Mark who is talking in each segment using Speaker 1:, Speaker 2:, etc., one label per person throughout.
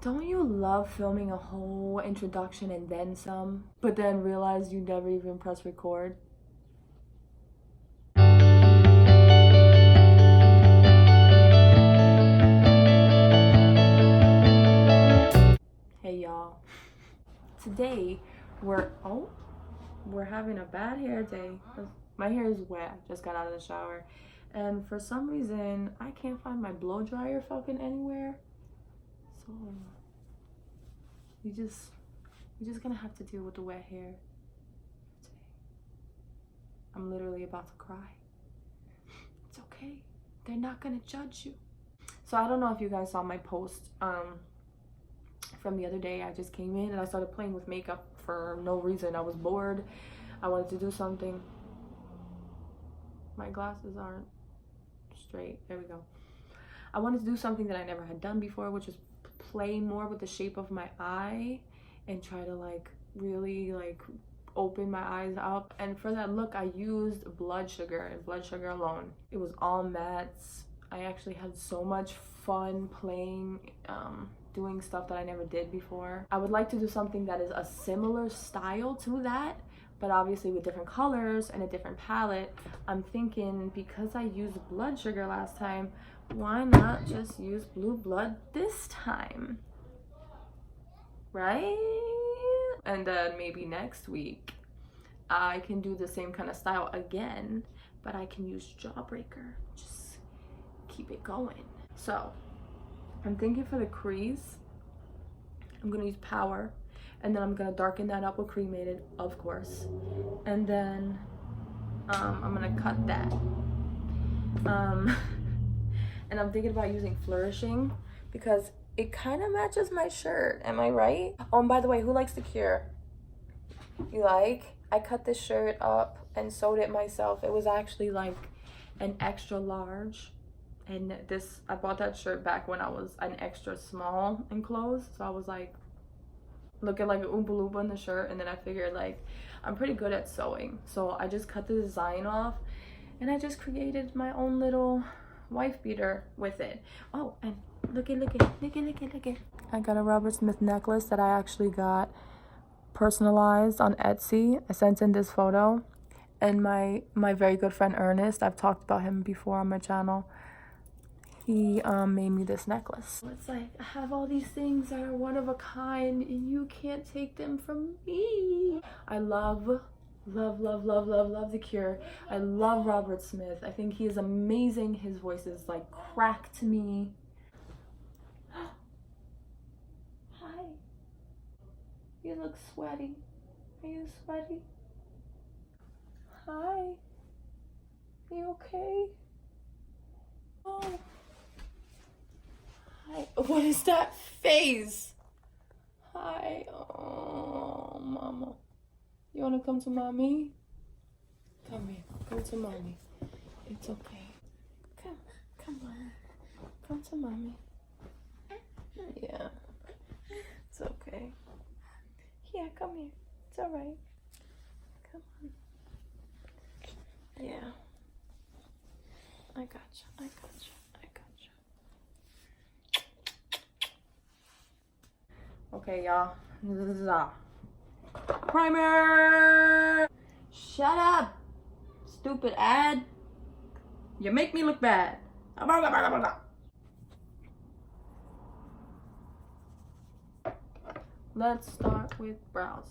Speaker 1: Don't you love filming a whole introduction and then some, but then realize you never even press record? Hey y'all. Today we're having a bad hair day. My hair is wet. I just got out of the shower. And for some reason I can't find my blow dryer fucking anywhere. So we're just gonna have to deal with the wet hair today. I'm literally about to cry. It's okay. They're not gonna judge you. So I don't know if you guys saw my post from the other day. I just came in and I started playing with makeup for no reason. I was bored. I wanted to do something. My glasses aren't straight. There we go. I wanted to do something that I never had done before, which is play more with the shape of my eye and try to like really like open my eyes up. And for that look I used blood sugar and blood sugar alone. It was all mattes. I actually had so much fun playing, doing stuff that I never did before. I would like to do something that is a similar style to that, but obviously with different colors and a different palette. I'm thinking because I used blood sugar last time, why not just use blue blood this time? Right? And then maybe next week I can do the same kind of style again, but I can use Jawbreaker. Just keep it going. So I'm thinking for the crease, I'm gonna use Power, and then I'm gonna darken that up with Cremated, of course, and then I'm gonna cut that. And I'm thinking about using Flourishing because it kind of matches my shirt. Am I right? Oh, and by the way, who likes the Cure? You like? I cut this shirt up and sewed it myself. It was actually like an extra large. And I bought that shirt back when I was an extra small in clothes. So I was like looking like an Oompa Loompa in the shirt. And then I figured like I'm pretty good at sewing. So I just cut the design off and I just created my own little wife beater with it. Oh, and look it. I got a Robert Smith necklace that I actually got personalized on Etsy. I sent in this photo. And my very good friend Ernest, I've talked about him before on my channel, he made me this necklace. It's like I have all these things that are one of a kind and you can't take them from me. I love the Cure. I love Robert Smith. I think he is amazing. His voice is like crack to me. Hi. You look sweaty. Are you sweaty? Hi. You okay? Oh. Hi. What is that face? Hi. Oh, mama. You wanna come to mommy? Come here. Come to mommy. It's okay. Come on. Come to mommy. Yeah. It's okay. Yeah, come here. It's alright. Come on. Yeah. I got you. Okay, y'all. Primer! Shut up! Stupid ad. You make me look bad. Let's start with brows.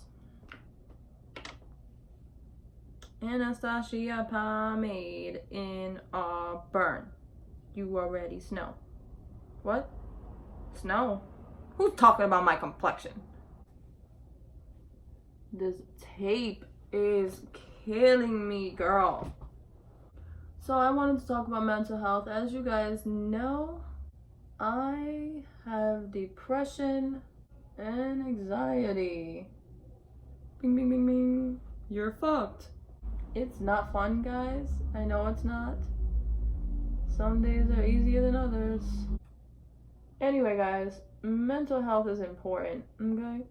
Speaker 1: Anastasia pomade in Auburn. You already know. What? Snow? Who's talking about my complexion? This tape is killing me, girl. So I wanted to talk about mental health. As you guys know, I have depression and anxiety. Bing, bing, bing, bing. You're fucked. It's not fun, guys. I know it's not. Some days are easier than others. Anyway, guys, mental health is important, okay?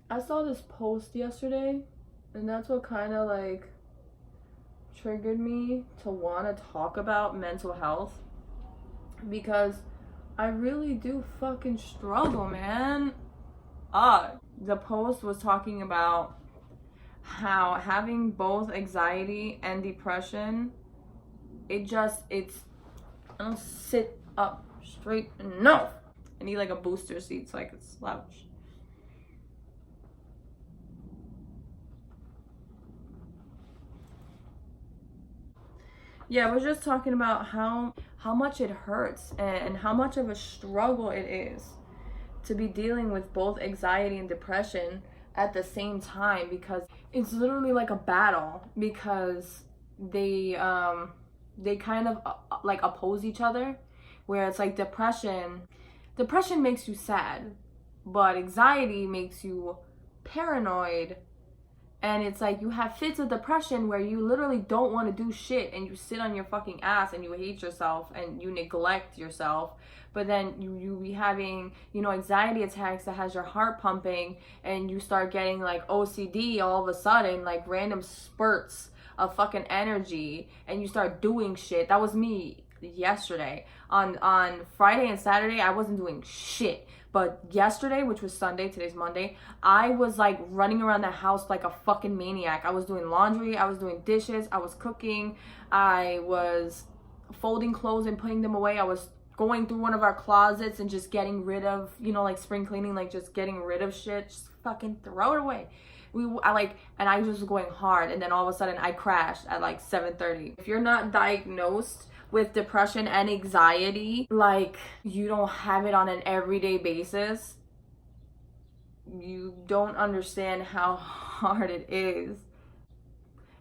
Speaker 1: I saw this post yesterday, and that's what kind of like triggered me to want to talk about mental health, because I really do fucking struggle, man. The post was talking about how having both anxiety and depression, it's I don't sit up straight enough. I need like a booster seat so I could slouch. Yeah, we're just talking about how much it hurts and how much of a struggle it is to be dealing with both anxiety and depression at the same time, because it's literally like a battle, because they kind of like oppose each other, where it's like depression makes you sad, but anxiety makes you paranoid. And it's like you have fits of depression where you literally don't want to do shit and you sit on your fucking ass and you hate yourself and you neglect yourself. But then you be having, anxiety attacks that has your heart pumping and you start getting like OCD all of a sudden, like random spurts of fucking energy, and you start doing shit. That was me yesterday. On Friday and Saturday, I wasn't doing shit. But yesterday, which was Sunday, today's Monday, I was like running around the house like a fucking maniac. I was doing laundry, I was doing dishes, I was cooking, I was folding clothes and putting them away. I was going through one of our closets and just getting rid of, like spring cleaning, like just getting rid of shit, just fucking throw it away. And I was going hard, and then all of a sudden I crashed at like 7:30. If you're not diagnosed with depression and anxiety, like you don't have it on an everyday basis, you don't understand how hard it is.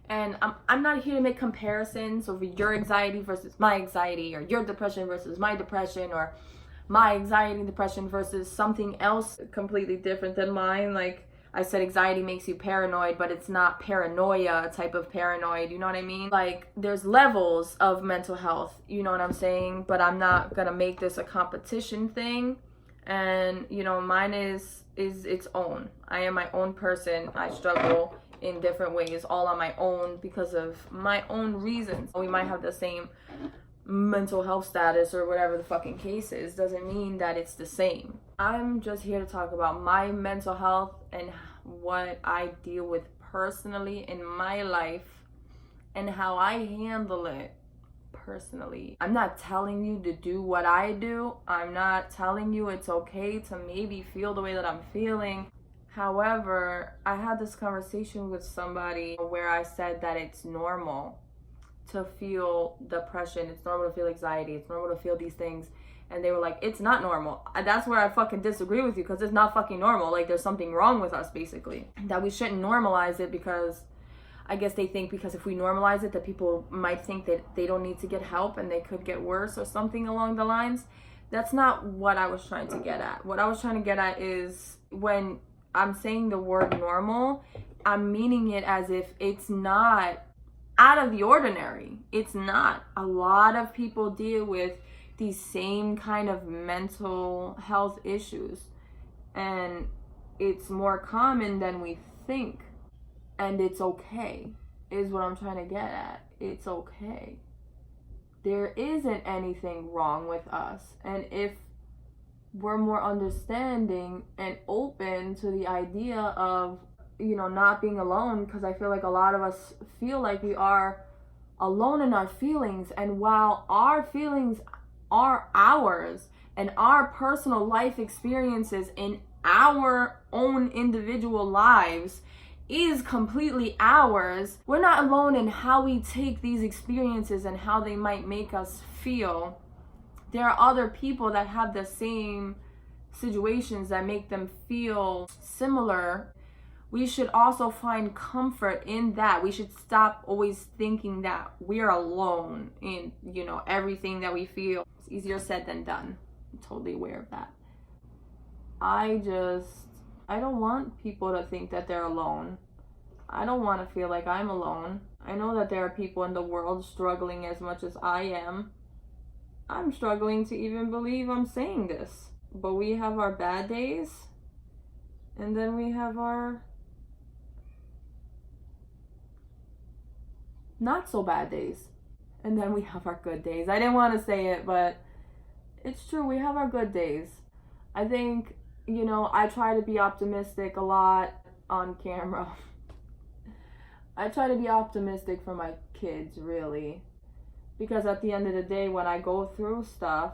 Speaker 1: And I'm not here to make comparisons over your anxiety versus my anxiety, or your depression versus my depression, or my anxiety and depression versus something else completely different than mine. Like I said, anxiety makes you paranoid, but it's not paranoia type of paranoid, you know what I mean? Like, there's levels of mental health, you know what I'm saying? But I'm not gonna make this a competition thing. And, mine is its own. I am my own person. I struggle in different ways, all on my own, because of my own reasons. We might have the same mental health status or whatever the fucking case is, doesn't mean that it's the same. I'm just here to talk about my mental health and what I deal with personally in my life and how I handle it personally. I'm not telling you to do what I do. I'm not telling you it's okay to maybe feel the way that I'm feeling. However, I had this conversation with somebody where I said that it's normal to feel depression, it's normal to feel anxiety, it's normal to feel these things. And they were like, it's not normal. That's where I fucking disagree with you, because it's not fucking normal. Like, there's something wrong with us, basically. That we shouldn't normalize it, because I guess they think because if we normalize it, that people might think that they don't need to get help and they could get worse or something along the lines. That's not what I was trying to get at. What I was trying to get at is, when I'm saying the word normal, I'm meaning it as if it's not out of the ordinary. It's not. A lot of people deal with these same kind of mental health issues, and it's more common than we think. And it's okay, is what I'm trying to get at. It's okay. There isn't anything wrong with us. And if we're more understanding and open to the idea of, not being alone, because I feel like a lot of us feel like we are alone in our feelings. And while our feelings are ours and our personal life experiences in our own individual lives is completely ours, we're not alone in how we take these experiences and how they might make us feel. There are other people that have the same situations that make them feel similar. We should also find comfort in that. We should stop always thinking that we're alone in, everything that we feel. It's easier said than done. I'm totally aware of that. I don't want people to think that they're alone. I don't want to feel like I'm alone. I know that there are people in the world struggling as much as I am. I'm struggling to even believe I'm saying this. But we have our bad days, and then we have our not so bad days, and then we have our good days. I didn't want to say it, but It's true, we have our good days. I think, you know, I try to be optimistic a lot on camera. I try to be optimistic for my kids, really. Because at the end of the day, when I go through stuff,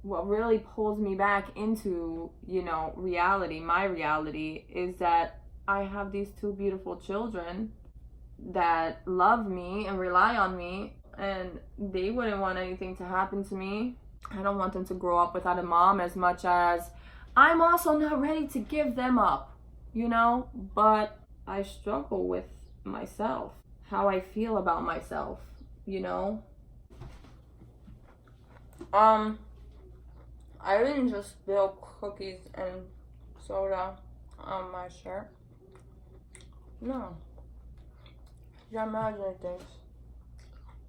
Speaker 1: what really pulls me back into, you know, reality, my reality, is that I have these two beautiful children that love me and rely on me, and they wouldn't want anything to happen to me. I don't want them to grow up without a mom, as much as I'm also not ready to give them up, you know? But I struggle with myself, how I feel about myself, you know? I didn't just spill cookies and soda on my shirt. No. You're imagining things.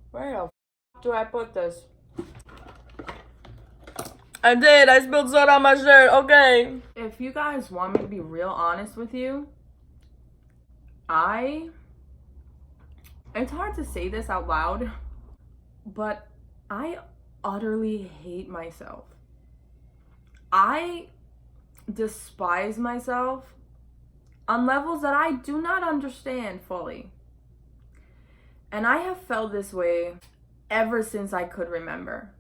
Speaker 1: Where the f do I put this? I did. I spilled soda on my shirt. Okay. If you guys want me to be real honest with you, it's hard to say this out loud, but I utterly hate myself. I despise myself on levels that I do not understand fully. And I have felt this way ever since I could remember,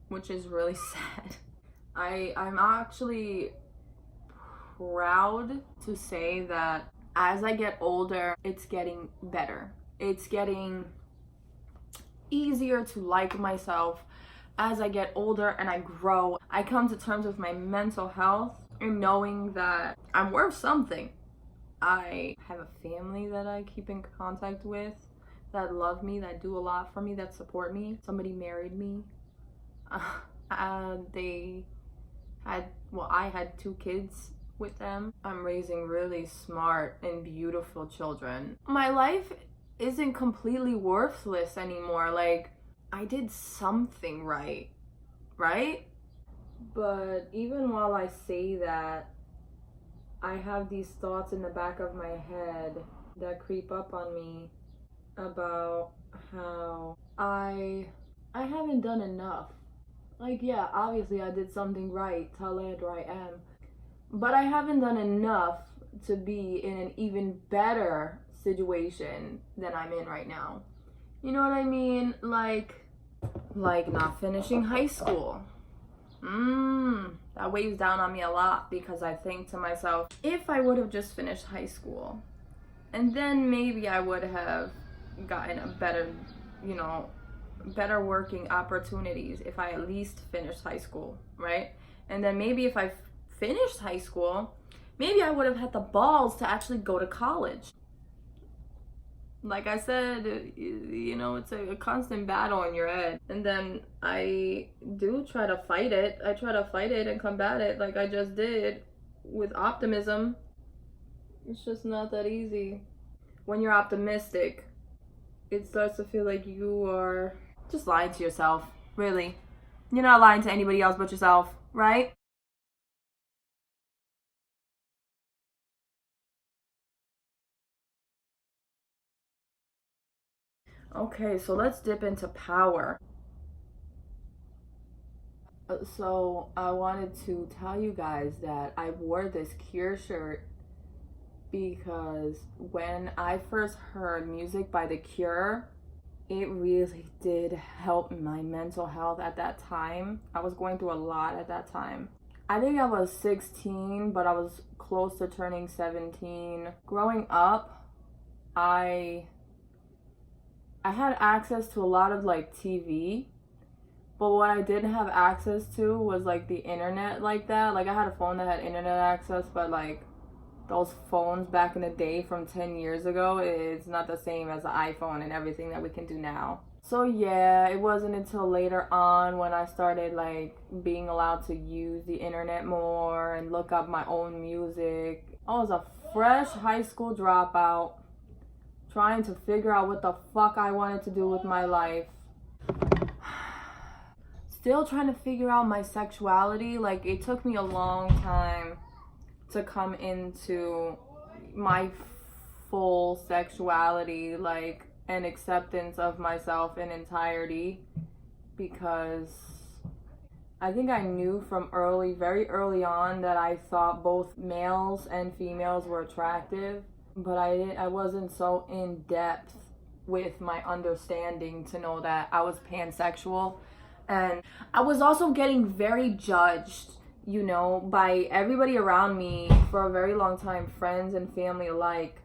Speaker 1: which is really sad. I'm actually proud to say that as I get older, it's getting better. It's getting easier to like myself. As I get older and I grow, I come to terms with my mental health and knowing that I'm worth something. I have a family that I keep in contact with, that love me, that do a lot for me, that support me. Somebody married me. I had 2 kids with them. I'm raising really smart and beautiful children. My life isn't completely worthless anymore. Like, I did something right? But even while I say that, I have these thoughts in the back of my head that creep up on me about how I haven't done enough. Like, yeah, obviously I did something right to land where I am, but I haven't done enough to be in an even better situation than I'm in right now. You know what I mean? Like not finishing high school. That weighs down on me a lot, because I think to myself, if I would have just finished high school, and then maybe I would have gotten a better, you know, better working opportunities if I at least finished high school, right? And then maybe if I finished high school, maybe I would have had the balls to actually go to college. Like I said, you know, it's a constant battle in your head. And then I do try to fight it. I try to fight it and combat it like I just did with optimism. It's just not that easy. When you're optimistic, it starts to feel like you are just lying to yourself, really. You're not lying to anybody else but yourself, right? Okay, so let's dip into power. So I wanted to tell you guys that I wore this Cure shirt because when I first heard music by The Cure, it really did help my mental health at that time. I was going through a lot at that time. I think I was 16, but I was close to turning 17. Growing up, I had access to a lot of like TV, but what I didn't have access to was like the internet like that. Like, I had a phone that had internet access, but like those phones back in the day from 10 years ago, it's not the same as the iPhone and everything that we can do now. So yeah, it wasn't until later on when I started like being allowed to use the internet more and look up my own music. I was a fresh high school dropout trying to figure out what the fuck I wanted to do with my life. Still trying to figure out my sexuality. Like, it took me a long time to come into my full sexuality, like, and acceptance of myself in entirety, because I think I knew from very early on that I thought both males and females were attractive, but I wasn't so in depth with my understanding to know that I was pansexual. And I was also getting very judged, you know, by everybody around me for a very long time, friends and family alike,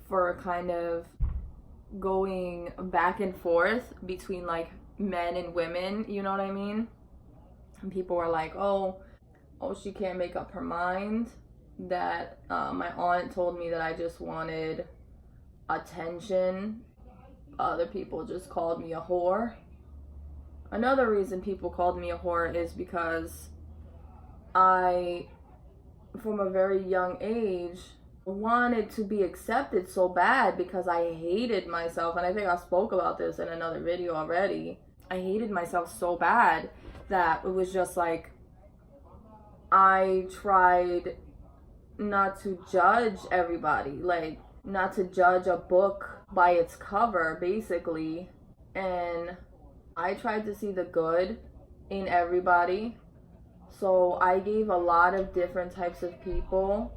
Speaker 1: for kind of going back and forth between like men and women, you know what I mean? And people were like, oh, she can't make up her mind. That my aunt told me that I just wanted attention. Other people just called me a whore. Another reason people called me a whore is because I, from a very young age, wanted to be accepted so bad because I hated myself. And I think I spoke about this in another video already. I hated myself so bad that it was just like, I tried not to judge everybody, like not to judge a book by its cover, basically. And I tried to see the good in everybody. So I gave a lot of different types of people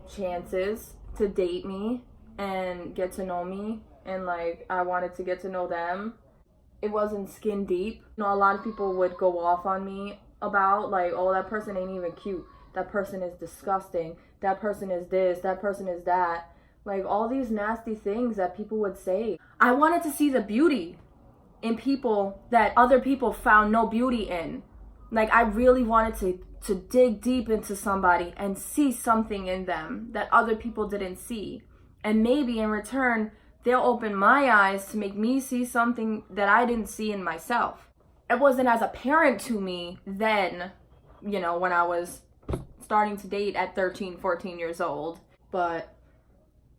Speaker 1: chances to date me and get to know me, and like I wanted to get to know them. It wasn't skin deep. You know, a lot of people would go off on me about like, oh, that person ain't even cute, that person is disgusting, that person is this, that person is that, like all these nasty things that people would say. I wanted to see the beauty in people that other people found no beauty in. Like I really wanted to dig deep into somebody and see something in them that other people didn't see. And maybe in return, they'll open my eyes to make me see something that I didn't see in myself. It wasn't as apparent to me then, you know, when I was starting to date at 13, 14 years old. But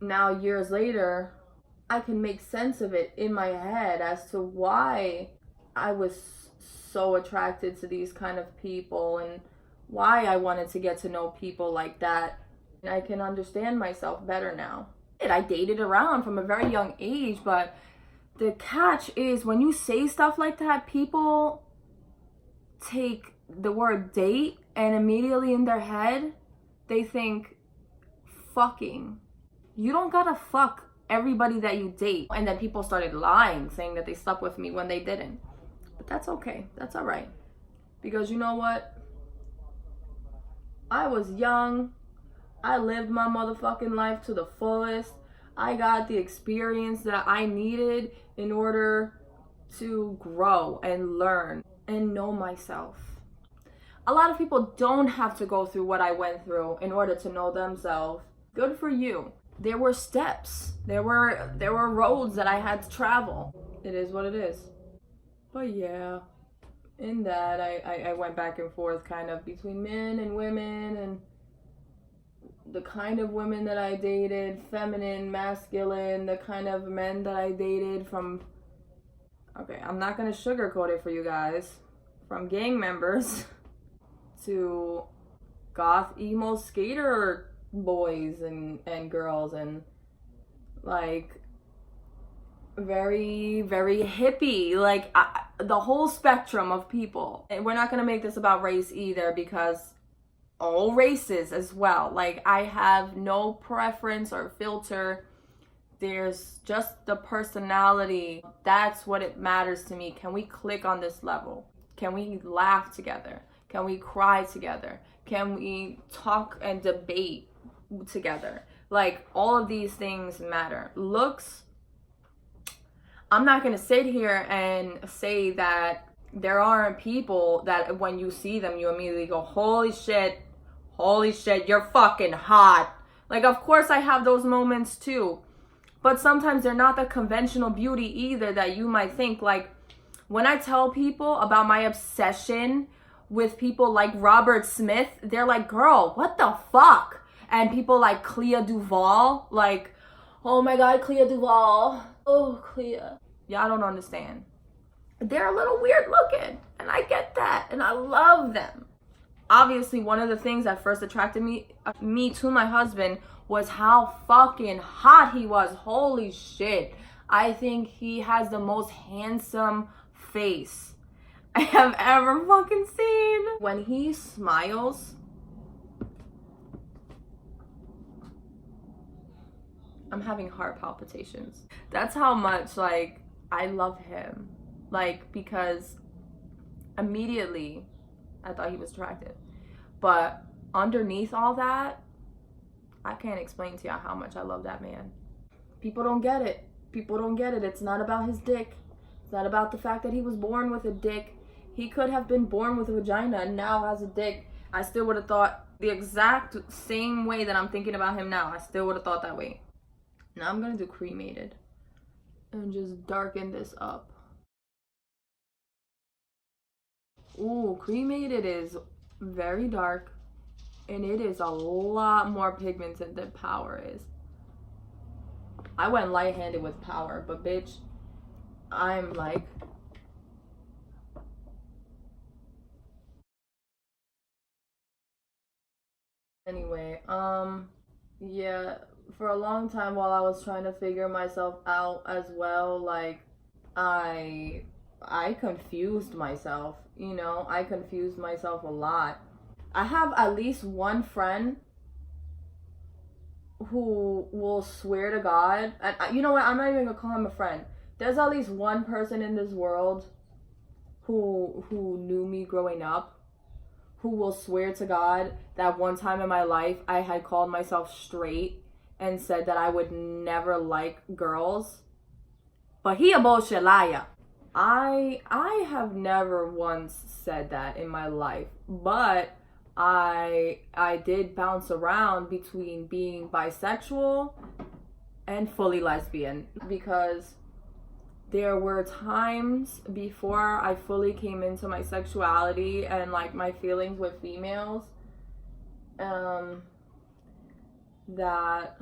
Speaker 1: now years later, I can make sense of it in my head as to why I was so attracted to these kind of people and why I wanted to get to know people like that. And I can understand myself better now. I dated around from a very young age, but the catch is when you say stuff like that, people take the word date and immediately in their head, they think fucking. You don't gotta fuck everybody that you date. And then people started lying, saying that they slept with me when they didn't. But that's okay. That's all right. Because you know what? I was young. I lived my motherfucking life to the fullest. I got the experience that I needed in order to grow and learn and know myself. A lot of people don't have to go through what I went through in order to know themselves. Good for you. There were steps. There were roads that I had to travel. It is what it is. But yeah, in that I went back and forth kind of between men and women, and the kind of women that I dated, feminine, masculine, the kind of men that I dated from, okay, I'm not gonna sugarcoat it for you guys, from gang members to goth emo skater boys and girls, and like very, very hippie, like the whole spectrum of people. And we're not gonna make this about race either, because all races as well. Like I have no preference or filter. There's just the personality. That's what it matters to me. Can we click on this level? Can we laugh together? Can we cry together? Can we talk and debate together? Like all of these things matter. Looks, I'm not gonna sit here and say that there aren't people that when you see them, you immediately go, holy shit, you're fucking hot. Like, of course I have those moments too. But sometimes they're not the conventional beauty either that you might think. Like, when I tell people about my obsession with people like Robert Smith, they're like, girl, what the fuck? And people like Clea Duvall, like, oh my God, Clea Duvall. Oh, Clea. Y'all don't understand. They're a little weird looking, and I get that, and I love them. Obviously, one of the things that first attracted me to my husband was how fucking hot he was. Holy shit. I think he has the most handsome face. I have ever fucking seen. When he smiles, I'm having heart palpitations. That's how much, like, I love him. Like, because immediately I thought he was attractive. But underneath all that, I can't explain to you how much I love that man. People don't get it. People don't get it. It's not about his dick. It's not about the fact that he was born with a dick. He could have been born with a vagina and now has a dick. I still would have thought the exact same way that I'm thinking about him now. I still would have thought that way. Now I'm gonna do cremated and just darken this up. Ooh, cremated is very dark and it is a lot more pigmented than power is. I went light-handed with power, but bitch, I'm like, anyway, yeah, for a long time while I was trying to figure myself out as well, like, I confused myself, you know, I confused myself a lot. I have at least one friend who will swear to God, and you know what, I'm not even gonna call him a friend. There's at least one person in this world who knew me growing up, who will swear to God that one time in my life I had called myself straight and said that I would never like girls. But he a bullshit liar. I have never once said that in my life, but I did bounce around between being bisexual and fully lesbian, because there were times before I fully came into my sexuality and like my feelings with females, that,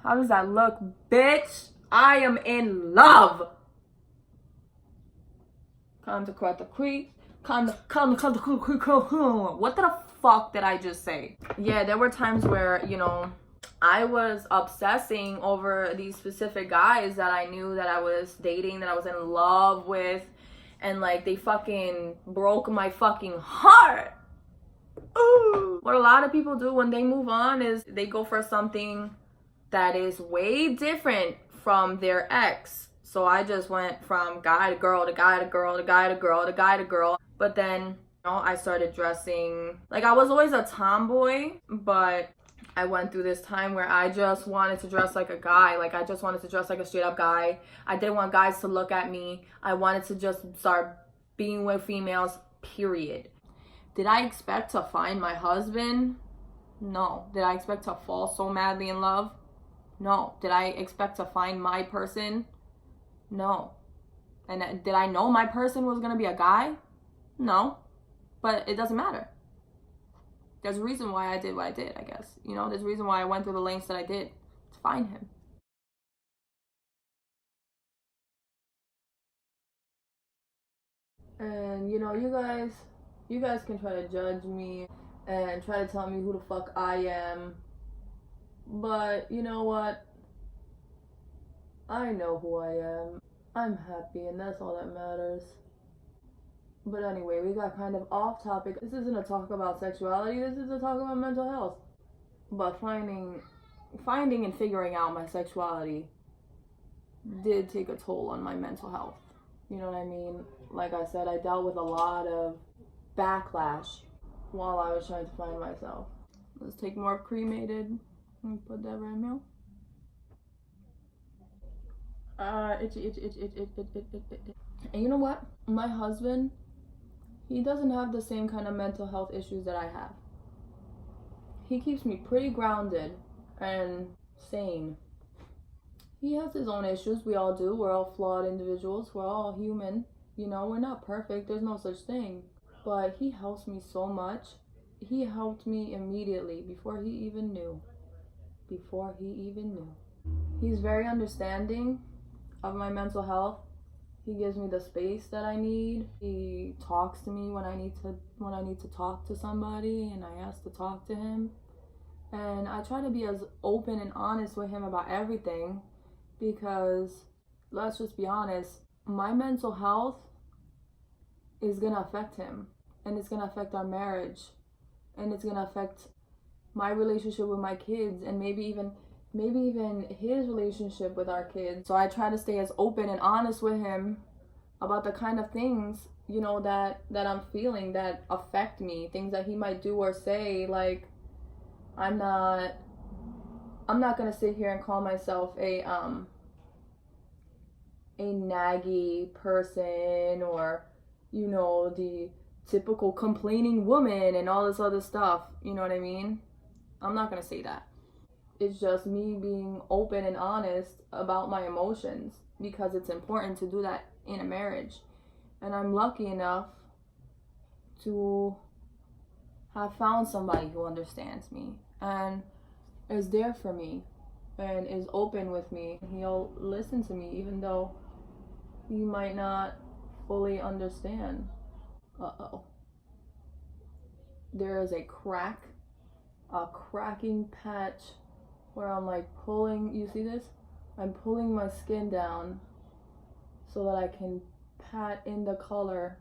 Speaker 1: how does that look, bitch? I am in love. What the fuck did I just say? Yeah, there were times where, you know, I was obsessing over these specific guys that I knew that I was dating, that I was in love with, and like they fucking broke my fucking heart. Ooh. What a lot of people do when they move on is they go for something that is way different from their ex. So I just went from guy to girl to guy to girl to guy to girl to guy to girl. But then, you know, I started dressing, like I was always a tomboy, but I went through this time where I just wanted to dress like a guy. Like I just wanted to dress like a straight up guy. I didn't want guys to look at me. I wanted to just start being with females, period. Did I expect to find my husband? No. Did I expect to fall so madly in love? No. Did I expect to find my person? No. And did I know my person was gonna be a guy? No. But it doesn't matter. There's a reason why I did what I did, I guess. You know, there's a reason why I went through the lengths that I did to find him. And, you know, you guys can try to judge me and try to tell me who the fuck I am. But, you know what? I know who I am. I'm happy, and that's all that matters. But anyway, we got kind of off topic. This isn't a talk about sexuality, this is a talk about mental health. But finding and figuring out my sexuality did take a toll on my mental health. You know what I mean? Like I said, I dealt with a lot of backlash while I was trying to find myself. Let's take more cremated and put that right now. Itchy. And you know what? My husband, he doesn't have the same kind of mental health issues that I have. He keeps me pretty grounded and sane. He has his own issues. We all do. We're all flawed individuals. We're all human. You know, we're not perfect. There's no such thing. But he helps me so much. He helped me immediately before he even knew. He's very understanding of my mental health. He gives me the space that I need. He talks to me when I need to talk to somebody and I ask to talk to him. And I try to be as open and honest with him about everything, because let's just be honest, my mental health is gonna affect him, and it's gonna affect our marriage, and it's gonna affect my relationship with my kids, and maybe even his relationship with our kids. So I try to stay as open and honest with him about the kind of things, you know, that I'm feeling that affect me, things that he might do or say. Like, I'm not gonna sit here and call myself a naggy person, or, you know, the typical complaining woman and all this other stuff. You know what I mean? I'm not gonna say that. It's just me being open and honest about my emotions, because it's important to do that in a marriage. And I'm lucky enough to have found somebody who understands me and is there for me and is open with me. He'll listen to me even though he might not fully understand. Uh-oh. There is a cracking patch where I'm like pulling, you see this? I'm pulling my skin down so that I can pat in the color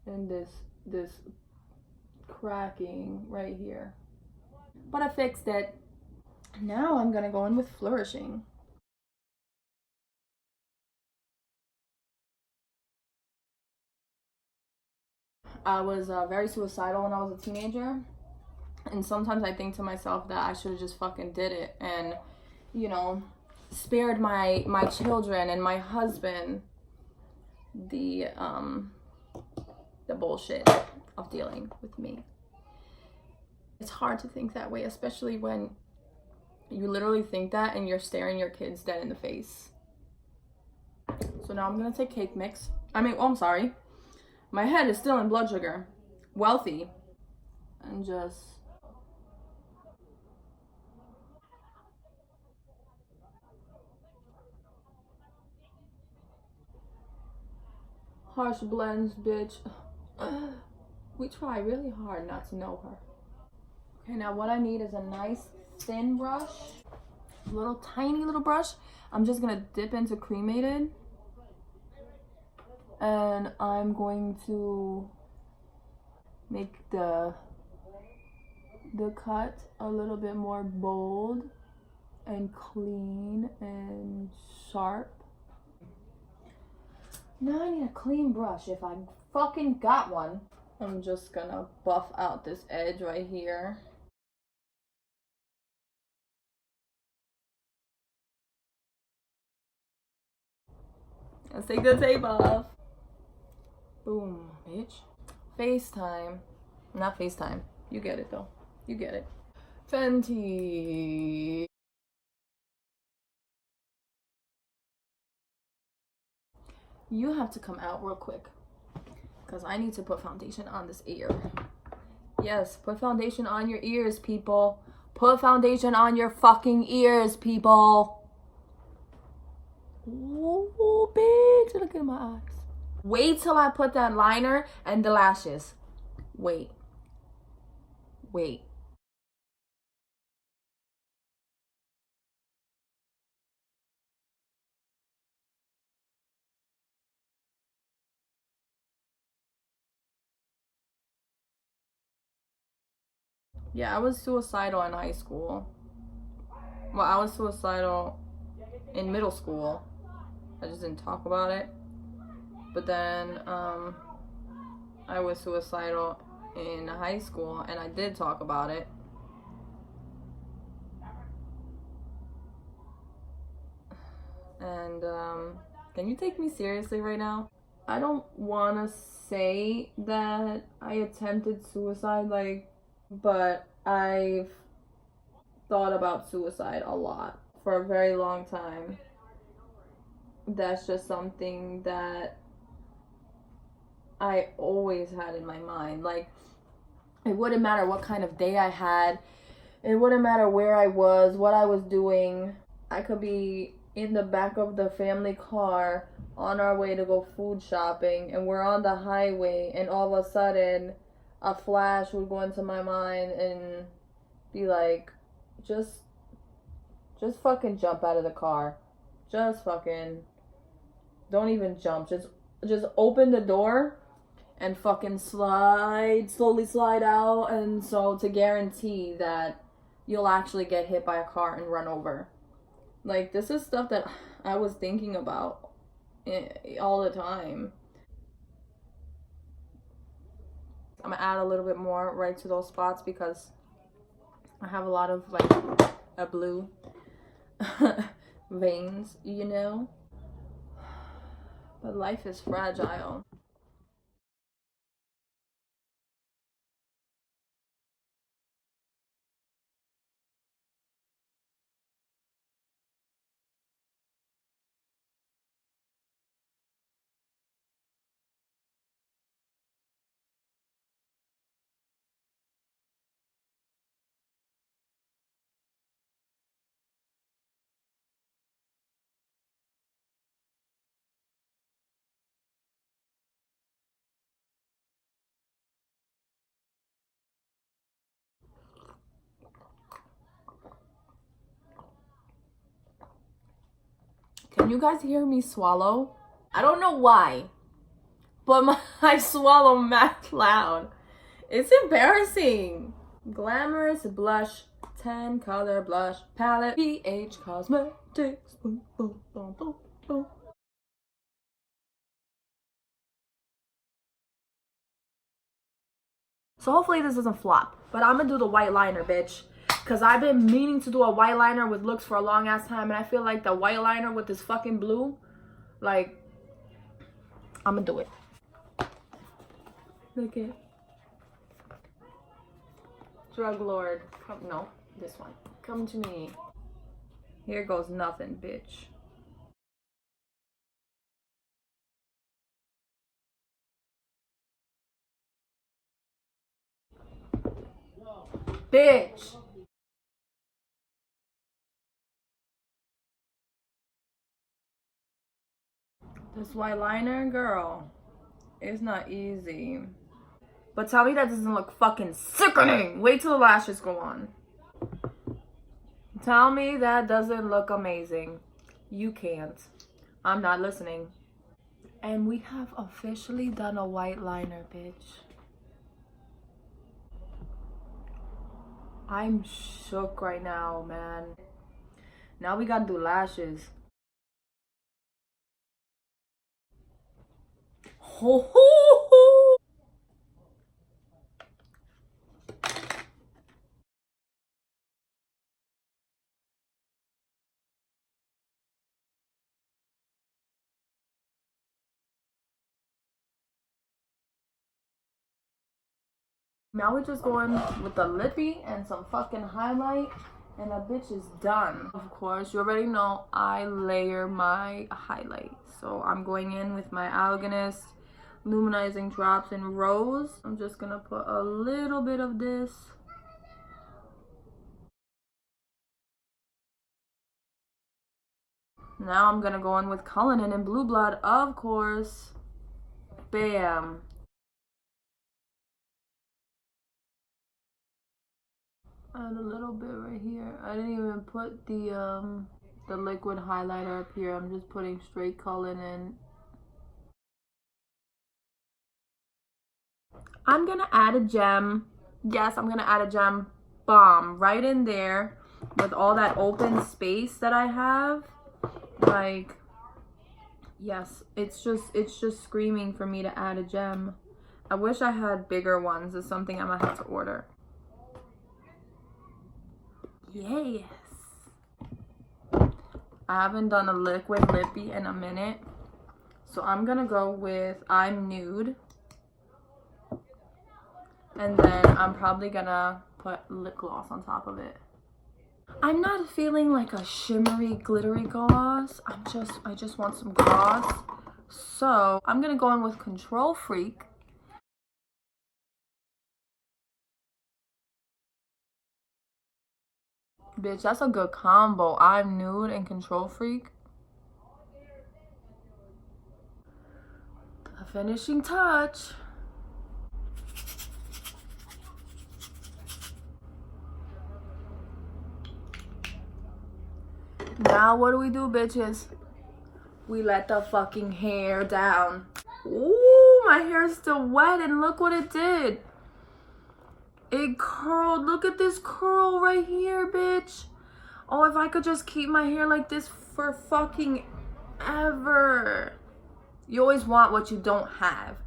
Speaker 1: in this cracking right here. But I fixed it. Now I'm gonna go in with flourishing. I was very suicidal when I was a teenager, and sometimes I think to myself that I should have just fucking did it and, you know, spared my children and my husband the bullshit of dealing with me. It's hard to think that way, especially when you literally think that and you're staring your kids dead in the face. So now I'm gonna take cake mix. I'm sorry. My head is still in blood sugar. Wealthy. And just harsh blends, bitch. We try really hard not to know her. Okay, now what I need is a nice thin brush. Little tiny little brush. I'm just gonna dip into cremated. And I'm going to make the cut a little bit more bold and clean and sharp. Now I need a clean brush if I fucking got one. I'm just gonna buff out this edge right here. Let's take the tape off. Boom, bitch. FaceTime. Not FaceTime. You get it though. You get it. Fenty. You have to come out real quick, because I need to put foundation on this ear. Yes, put foundation on your ears, people. Put foundation on your fucking ears, people. Ooh, bitch. Look at my eyes. Wait till I put that liner and the lashes. Wait. Yeah, I was suicidal in high school. Well, I was suicidal in middle school. I just didn't talk about it. But then I was suicidal in high school, and I did talk about it. And can you take me seriously right now? I don't want to say that I attempted suicide, but I've thought about suicide a lot for a very long time. That's just something that I always had in my mind. Like, it wouldn't matter what kind of day I had. It wouldn't matter where I was, what I was doing. I could be in the back of the family car on our way to go food shopping, and we're on the highway, and all of a sudden a flash would go into my mind and be like, just fucking jump out of the car. Just fucking don't even jump. Just just open the door and fucking slowly slide out. And so to guarantee that you'll actually get hit by a car and run over. Like, this is stuff that I was thinking about all the time. I'm gonna add a little bit more right to those spots because I have a lot of like a blue veins, you know. But life is fragile. Can you guys hear me swallow? I don't know why, but I swallow mad loud. It's embarrassing. Glamorous blush, 10 color blush palette, PH Cosmetics. Boom, boom, boom, boom, boom. So hopefully this doesn't flop, but I'm gonna do the white liner, bitch. Cause I've been meaning to do a white liner with looks for a long ass time, and I feel like the white liner with this fucking blue, like, I'm gonna do it. Look at Drug Lord. Come, no, this one. Come to me. Here goes nothing, bitch. Bitch. This white liner, girl, it's not easy. But tell me that doesn't look fucking sickening. Wait till the lashes go on. Tell me that doesn't look amazing. You can't. I'm not listening. And we have officially done a white liner, bitch. I'm shook right now, man. Now we gotta do lashes. Ho ho ho! Now we're just going with the lippy and some fucking highlight, and that bitch is done. Of course, you already know I layer my highlight. So I'm going in with my Alganist Luminizing Drops in Rose. I'm just gonna put a little bit of this. Now I'm gonna go in with Cullinan and Blue Blood, of course. Bam. Add a little bit right here. I didn't even put the liquid highlighter up here. I'm just putting straight Cullinan. I'm gonna add a gem. Yes, I'm gonna add a gem bomb right in there with all that open space that I have. Like, yes, it's just screaming for me to add a gem. I wish I had bigger ones. It's something I'm gonna have to order. Yes. I haven't done a liquid lippy in a minute. So I'm gonna go with I'm Nude. And then I'm probably gonna put lip gloss on top of it. I'm not feeling like a shimmery, glittery gloss. I just want some gloss. So I'm gonna go in with Control Freak. Bitch, that's a good combo. I'm Nude and Control Freak. A finishing touch. Now what do we do, bitches? We let the fucking hair down. Ooh, my hair's still wet, and look what it did. It curled. Look at this curl right here, bitch. Oh, if I could just keep my hair like this for fucking ever. You always want what you don't have.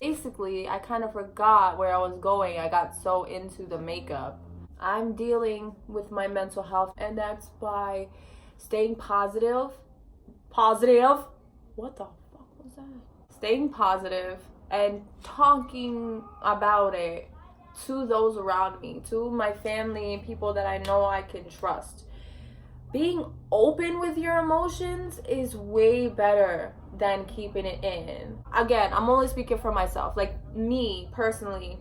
Speaker 1: Basically, I kind of forgot where I was going. I got so into the makeup. I'm dealing with my mental health, and that's by staying positive. Positive? What the fuck was that? Staying positive and talking about it to those around me, to my family, people that I know I can trust. Being open with your emotions is way better than keeping it in. Again, I'm only speaking for myself. Like me personally,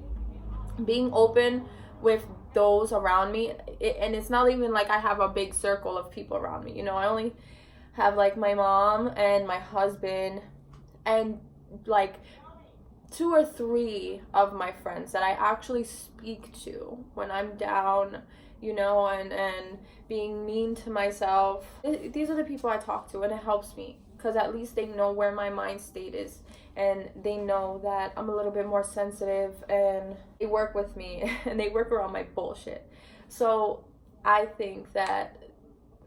Speaker 1: being open with those around me, and it's not even like I have a big circle of people around me. You know, I only have like my mom and my husband and like 2 or 3 of my friends that I actually speak to when I'm down, you know, and being mean to myself. These are the people I talk to, and it helps me because at least they know where my mind state is, and they know that I'm a little bit more sensitive, and they work with me and they work around my bullshit. So I think that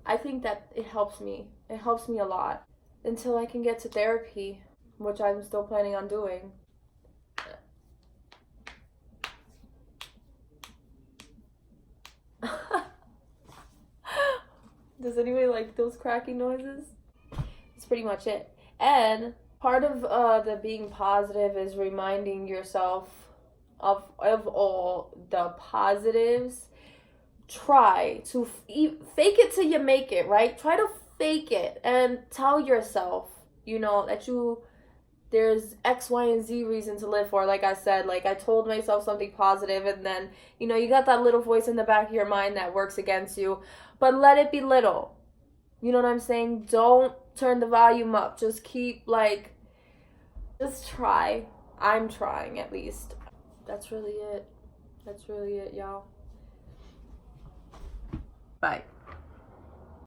Speaker 1: it helps me. It helps me a lot until I can get to therapy, which I'm still planning on doing. Does anybody like those cracking noises? That's pretty much it. And part of the being positive is reminding yourself of all the positives. Try to fake it till you make it, right? Try to fake it and tell yourself, you know, that there's X, Y, and Z reason to live for. Like I said, like I told myself something positive, and then, you know, you got that little voice in the back of your mind that works against you, but let it be little. You know what I'm saying? Don't turn the volume up. Just just try. I'm trying, at least. That's really it. That's really it, y'all. Bye.